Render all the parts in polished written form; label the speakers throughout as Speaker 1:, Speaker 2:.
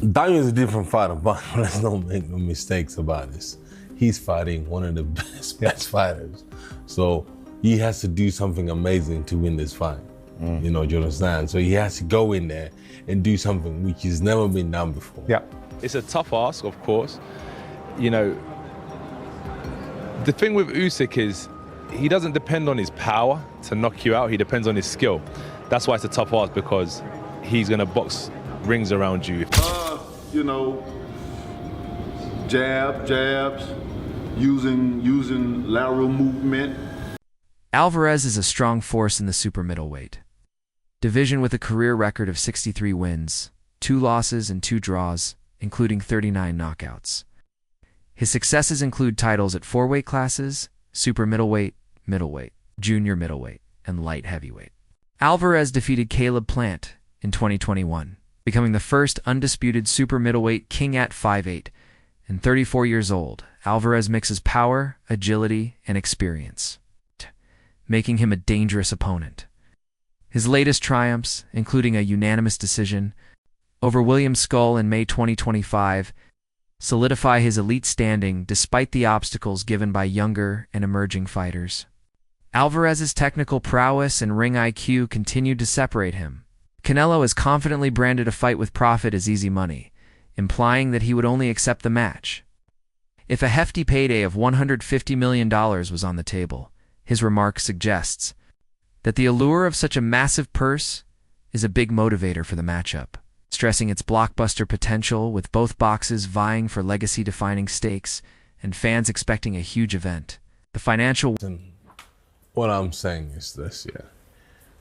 Speaker 1: Daniel's a different fighter, but let's not make no mistakes about this. He's fighting one of the best fighters. So he has to do something amazing to win this fight. You know, do you understand? So he has to go in there and do something which has never been done before.
Speaker 2: Yeah.
Speaker 3: It's a tough ask, of course. You know, the thing with Usyk is he doesn't depend on his power to knock you out. He depends on his skill. That's why it's a tough ask, because he's going to box rings around you.
Speaker 4: You know, jabs, using lateral movement.
Speaker 5: Alvarez is a strong force in the super middleweight division with a career record of 63 wins, 2 losses and 2 draws, including 39 knockouts. His successes include titles at 4 weight classes: super middleweight, middleweight, junior middleweight, and light heavyweight. Alvarez defeated Caleb Plant in 2021, becoming the first undisputed super middleweight king at 5'8". And 34 years old, Alvarez mixes power, agility, and experience, making him a dangerous opponent. His latest triumphs, including a unanimous decision over William Skull in May 2025, solidify his elite standing despite the obstacles given by younger and emerging fighters. Alvarez's technical prowess and ring IQ continued to separate him. Canelo has confidently branded a fight with profit as easy money, implying that he would only accept the match if a hefty payday of $150 million was on the table. His remark suggests that the allure of such a massive purse is a big motivator for the matchup, stressing its blockbuster potential with both boxes vying for legacy-defining stakes and fans expecting a huge event. The financial...
Speaker 1: What I'm saying is this, yeah.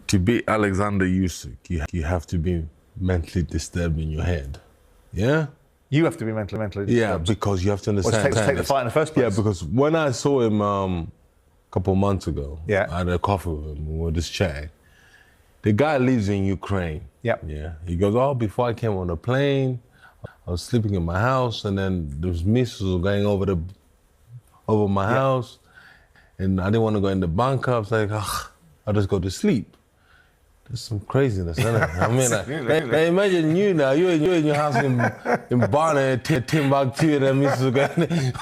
Speaker 1: To beat Alexander Usyk, you have to be mentally disturbed in your head, yeah?
Speaker 2: You have to be mentally disturbed.
Speaker 1: Yeah, because you have to understand...
Speaker 2: Well, to take the fight in the first place.
Speaker 1: Yeah, because when I saw him a couple of months ago,
Speaker 2: yeah,
Speaker 1: I had a coffee with him, we were just chatting. The guy lives in Ukraine.
Speaker 2: Yep.
Speaker 1: Yeah. He goes, oh, before I came on the plane, I was sleeping in my house, and then those missiles going over my house, and I didn't want to go in the bunker. I was like, I'll just go to sleep. There's some craziness, isn't it? I mean, like, imagine you now, you're in your house in Barna, Timbuktu, and the missiles going.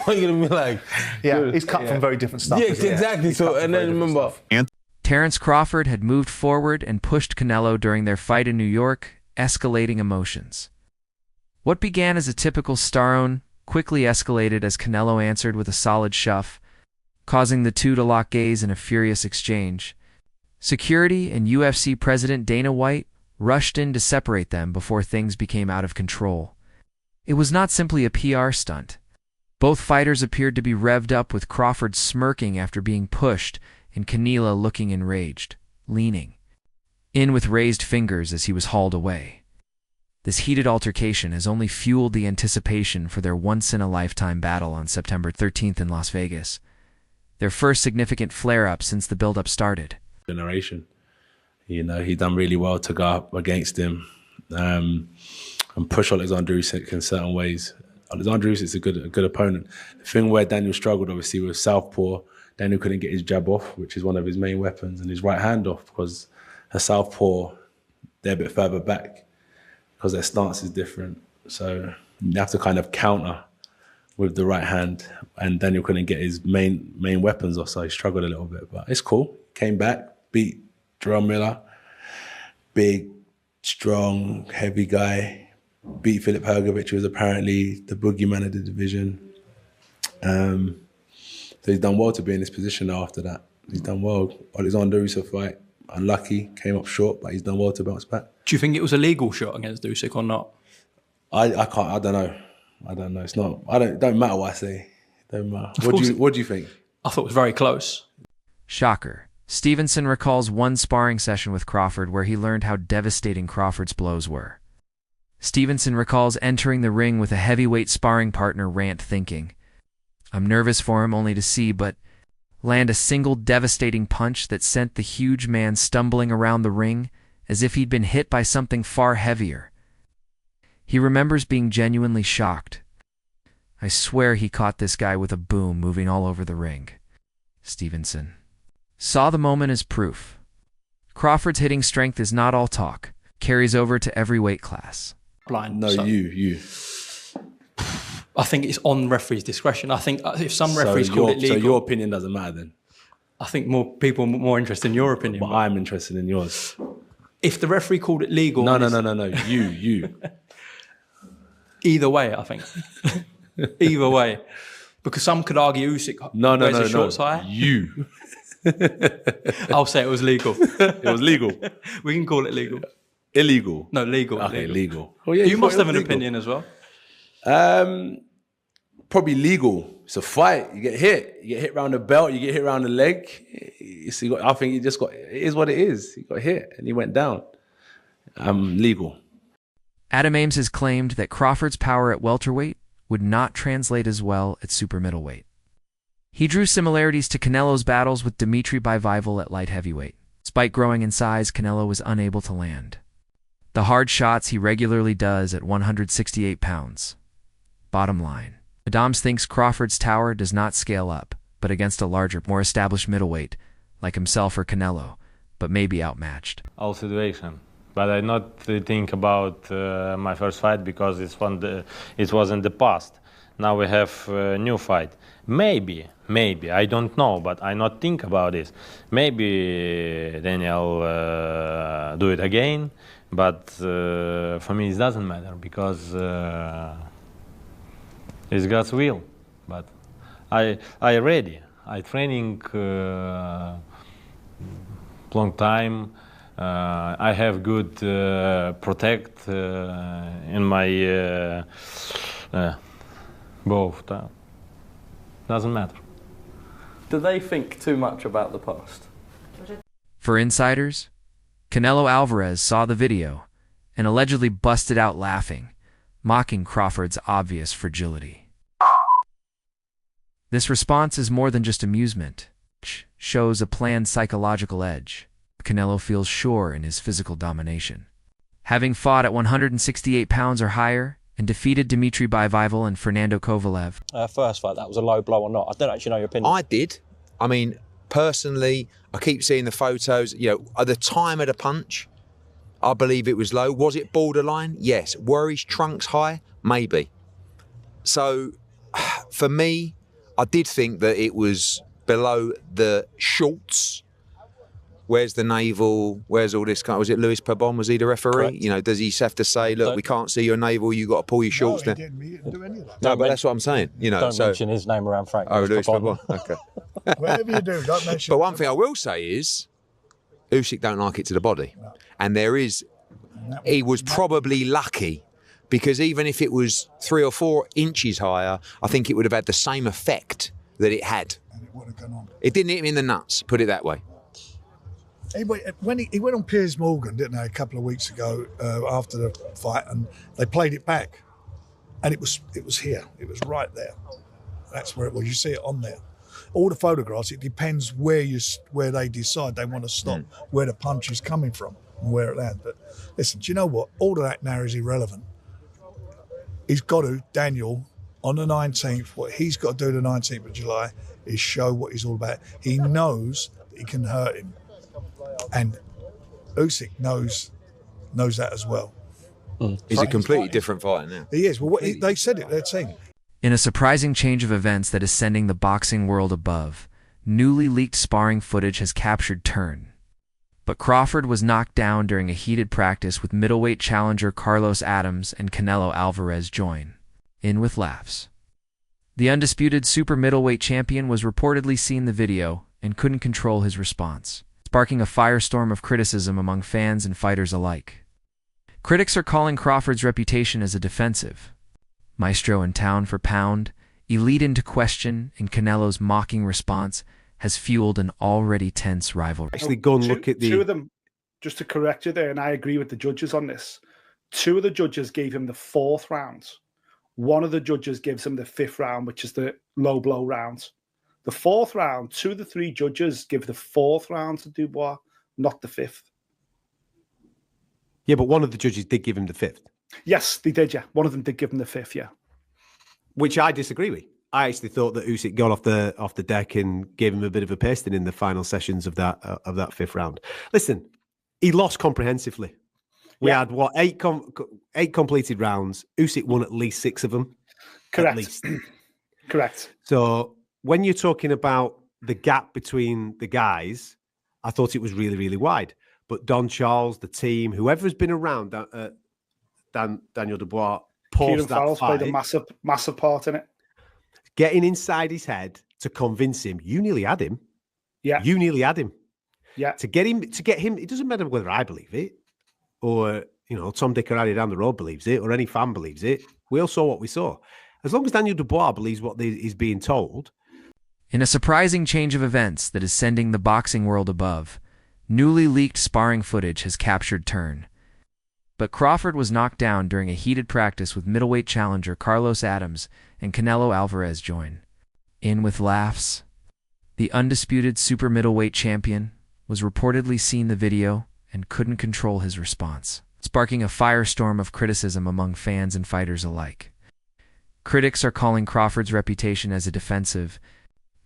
Speaker 1: What are you gonna be like?
Speaker 2: Yeah, he's cut from very different stuff.
Speaker 1: Yeah, exactly. So, and then remember,
Speaker 5: Terence Crawford had moved forward and pushed Canelo during their fight in New York, escalating emotions. What began as a typical Stallone quickly escalated as Canelo answered with a solid shove, causing the two to lock gaze in a furious exchange. Security and UFC President Dana White rushed in to separate them before things became out of control. It was not simply a PR stunt. Both fighters appeared to be revved up, with Crawford smirking after being pushed and Canelo looking enraged, leaning in with raised fingers as he was hauled away. This heated altercation has only fueled the anticipation for their once-in-a-lifetime battle on September 13th in Las Vegas, their first significant flare-up since the build-up started.
Speaker 6: Generation, you know, he done really well to go up against him and push Alexander Usyk in certain ways. Alexander Usyk's a good opponent. The thing where Daniel struggled, obviously, with southpaw. Daniel couldn't get his jab off, which is one of his main weapons, and his right hand off, because her southpaw, they're a bit further back because their stance is different. So you have to kind of counter with the right hand, and Daniel couldn't get his main weapons off, so he struggled a little bit. But it's cool. Came back, beat Jerome Miller, big, strong, heavy guy. Beat Filip Hrgović, who was apparently the boogeyman of the division. So he's done well to be in this position now after that. He's done well. Alexander Usyk fight, unlucky, came up short, but he's done well to bounce back.
Speaker 7: Do you think it was a legal shot against Usyk or not?
Speaker 6: I don't know. It's not. Don't matter what I say. Don't matter. What do you think?
Speaker 7: I thought it was very close.
Speaker 5: Shocker. Stevenson recalls one sparring session with Crawford where he learned how devastating Crawford's blows were. Stevenson recalls entering the ring with a heavyweight sparring partner Rant thinking, I'm nervous for him, only to see but land a single devastating punch that sent the huge man stumbling around the ring as if he'd been hit by something far heavier. He remembers being genuinely shocked. I swear he caught this guy with a boom moving all over the ring. Stevenson saw the moment as proof. Crawford's hitting strength is not all talk, carries over to every weight class.
Speaker 7: blind.
Speaker 6: No,
Speaker 7: so
Speaker 6: you.
Speaker 7: I think it's on referee's discretion. I think if some referees call it legal,
Speaker 6: So your opinion doesn't matter then.
Speaker 7: I think more people are more interested in your opinion.
Speaker 6: But I'm interested in yours.
Speaker 7: If the referee called it legal,
Speaker 6: No. You.
Speaker 7: Either way, I think. Either way, because some could argue Usyk wears his shorts higher.
Speaker 6: You.
Speaker 7: I'll say it was legal.
Speaker 6: It was legal.
Speaker 7: We can call it legal.
Speaker 6: Illegal.
Speaker 7: No, legal.
Speaker 6: Okay, legal.
Speaker 7: Oh, yeah, you must have an opinion as well.
Speaker 6: Probably legal. It's a fight. You get hit round the belt. You get hit round the leg. I think it is what it is. He got hit and he went down. Legal.
Speaker 5: Adam Ames has claimed that Crawford's power at welterweight would not translate as well at super middleweight. He drew similarities to Canelo's battles with Dimitri Bivol at light heavyweight. Despite growing in size, Canelo was unable to land the hard shots he regularly does at 168 pounds. Bottom line, Adams thinks Crawford's tower does not scale up, but against a larger, more established middleweight, like himself or Canelo, but may be outmatched.
Speaker 8: All situation. But I not think about my first fight because it was in the past. Now we have a new fight. Maybe, I don't know, but I not think about this. Maybe Daniel do it again, but for me it doesn't matter because it's God's will. But I ready. I training long time. I have good protect in my both. Doesn't matter.
Speaker 9: Do they think too much about the past?
Speaker 5: For insiders, Canelo Alvarez saw the video and allegedly busted out laughing, mocking Crawford's obvious fragility. This response is more than just amusement. It shows a planned psychological edge. Canelo feels sure in his physical domination. Having fought at 168 pounds or higher and defeated Dimitri Bivol and Fernando Kovalev.
Speaker 9: First fight, that was a low blow or not? I don't actually know your opinion.
Speaker 10: I did. I mean, personally, I keep seeing the photos. At the time of the punch, I believe it was low. Was it borderline? Yes. Were his trunks high? Maybe. So, for me, I did think that it was below the shorts. Where's the navel? Where's all this kind? Was it Louis Pabon? Was he the referee?
Speaker 9: Correct.
Speaker 10: Does he have to say, look, we can't see your navel, you got to pull your shorts down?
Speaker 11: He didn't do any of that.
Speaker 10: No, but that's what I'm saying.
Speaker 9: Don't mention his name around Frank.
Speaker 10: Oh, Louis Pabon. Okay.
Speaker 11: Whatever you do, don't mention.
Speaker 10: But one thing I will say is, Usyk don't like it to the body, and he was probably lucky, because even if it was 3 or 4 inches higher, I think it would have had the same effect that it had.
Speaker 11: And it would have gone on.
Speaker 10: It didn't hit him in the nuts. Put it that way.
Speaker 11: When he went on Piers Morgan, didn't they, a couple of weeks ago after the fight, and they played it back, and it was here, it was right there. That's where it was. You see it on there. All the photographs. It depends where they decide they want to stop, where the punch is coming from, and where it lands. But listen, do you know what? All of that now is irrelevant. He's got to, Daniel, on the 19th. What he's got to do the 19th of July is show what he's all about. He knows that he can hurt him. And Usyk knows that as well.
Speaker 10: He's a completely different fighter now.
Speaker 11: He is. Well, they said it, their team.
Speaker 5: In a surprising change of events that is sending the boxing world above, newly leaked sparring footage has captured turn. But Crawford was knocked down during a heated practice with middleweight challenger Carlos Adams and Canelo Alvarez join in with laughs. The undisputed super middleweight champion was reportedly seen the video and couldn't control his response, sparking a firestorm of criticism among fans and fighters alike. Critics are calling Crawford's reputation as a defensive maestro in town for pound, elite into question, and Canelo's mocking response has fueled an already tense rivalry.
Speaker 12: Actually, go and look at the... Two of them, just to correct you there, and I agree with the judges on this, 2 of the judges gave him the 4th round. 1 of the judges gives him the 5th round, which is the low blow round. The 4th round, 2 of the 3 judges give the 4th round to Dubois, not the 5th.
Speaker 13: Yeah, but one of the judges did give him the 5th.
Speaker 12: Yes, they did, yeah. One of them did give him the 5th, yeah.
Speaker 13: Which I disagree with. I actually thought that Usyk got off the deck and gave him a bit of a pasting in the final sessions of that 5th round. Listen, he lost comprehensively. We had what eight completed rounds. Usyk won at least 6 of them.
Speaker 12: Correct.
Speaker 13: At least.
Speaker 12: Correct.
Speaker 13: So when you're talking about the gap between the guys, I thought it was really, really wide. But Don Charles, the team, whoever's been around Daniel Dubois, paused that fight.
Speaker 12: Played a massive part in it.
Speaker 13: Getting inside his head to convince him, you nearly had him.
Speaker 12: Yeah.
Speaker 13: You nearly had him.
Speaker 12: Yeah.
Speaker 13: To get him, it doesn't matter whether I believe it or, Tom, Dick, or Harry down the road believes it or any fan believes it. We all saw what we saw. As long as Daniel Dubois believes what is being told.
Speaker 5: In a surprising change of events that is sending the boxing world above, newly leaked sparring footage has captured turn. But Crawford was knocked down during a heated practice with middleweight challenger Carlos Adams and Canelo Alvarez join. In with laughs, the undisputed super middleweight champion was reportedly seen the video and couldn't control his response, sparking a firestorm of criticism among fans and fighters alike. Critics are calling Crawford's reputation as a defensive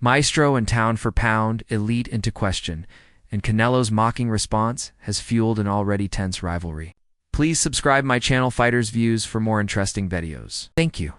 Speaker 5: maestro and pound-for-pound elite into question, and Canelo's mocking response has fueled an already tense rivalry. Please subscribe my channel Fighters Views for more interesting videos. Thank you.